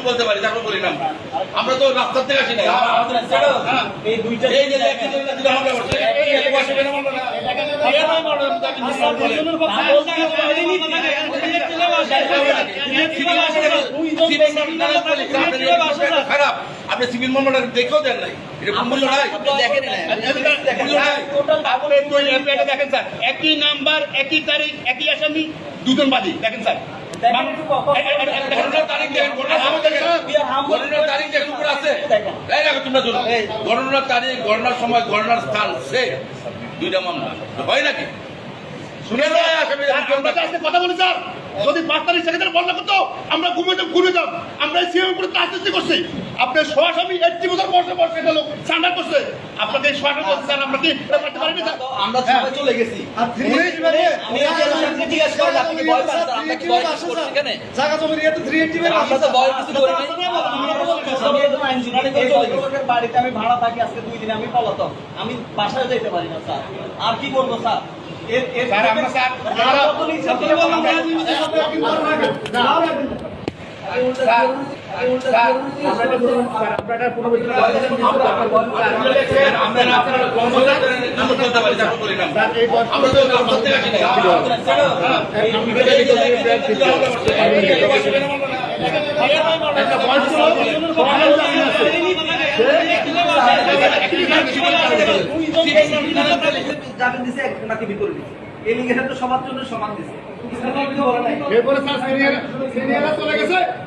বলতে পারি তারপর বলি না আমরা তো রাস্তার থেকে আসি না এই দুইটা খারাপ আপনি সিভিল মামলাটা দেখেও দেন নাই দেখেন স্যার একই নাম্বার একই তারিখ একই আসামি দুজন বাদী দেখেন স্যার গণনার তারিখ গণনার সময় গণনার স্থান সে দুইটা মামলা হয় নাকি শুনে কথা বলি স্যার যদি 5 তারিখ সেকেন্ডার বন্ধ করতো আমরা ঘুরে যাব আমরা সিএম উপরে রাজনীতি করছি আপনার সরাসরি 80 বছর বয়সে বয়সে এটা লোক সান্ডার করছে আপনাকে সরাসরি বলতে স্যার আমরা কি করতে পারি না আমরা সবাই চলে গেছি আর 380 মানে আমি আপনাকে জিজ্ঞাসা করলাম আপনি কি ভয় পাচ্ছেন আমরা কি ভয় করছি কেন জায়গা জমি রেট 380 মানে আমরা তো ভয় কিছু করি নাই আমি একদম আইনজীবী চলে গেছি বাড়িতে আমি ভাড়া থাকি আজকে 2 দিন আমি পলাতক আমি বাসায় যেতে পারি না স্যার আর কি করব স্যার স্যার আমরা স্যার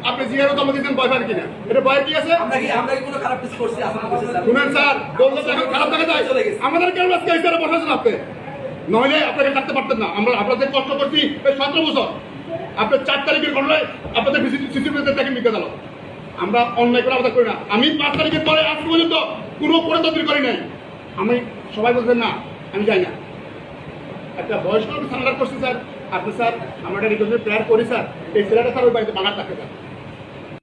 আপনি জিয়ারও তো আমাদের বয়ফার কিনা এটা বয়ের কি আছে আমরা কি কোনো খারাপ কিছু করছি শুনেন স্যার বললে তো এখন খারাপ দেখা যায় আমাদের কেন আজকে এইখানে বসাছেন আপনি নইলে আপনাকে থাকতে পারতেন না আমরা আপনাদের কষ্ট করছি 17 বছর আপনার 4 তারিখের ঘটনায় আপনাদের সিসিটিভিতে দেখেন বিজ্ঞান আলো আমরা অন্যায় করে আমাদের করি না আমি 5 তারিখের পরে আজ পর্যন্ত কোনো পরিণতি করি নাই আমি সবাই বলছেন না আমি যাই না একটা বয়স্ক সারেন্ডার করছি স্যার আপনি স্যার আমরা একটা রিকোয়েস্ট প্রেয়ার করি স্যার এই ছেলেটা স্যার ওই বাড়িতে বাগান থাকে স্যার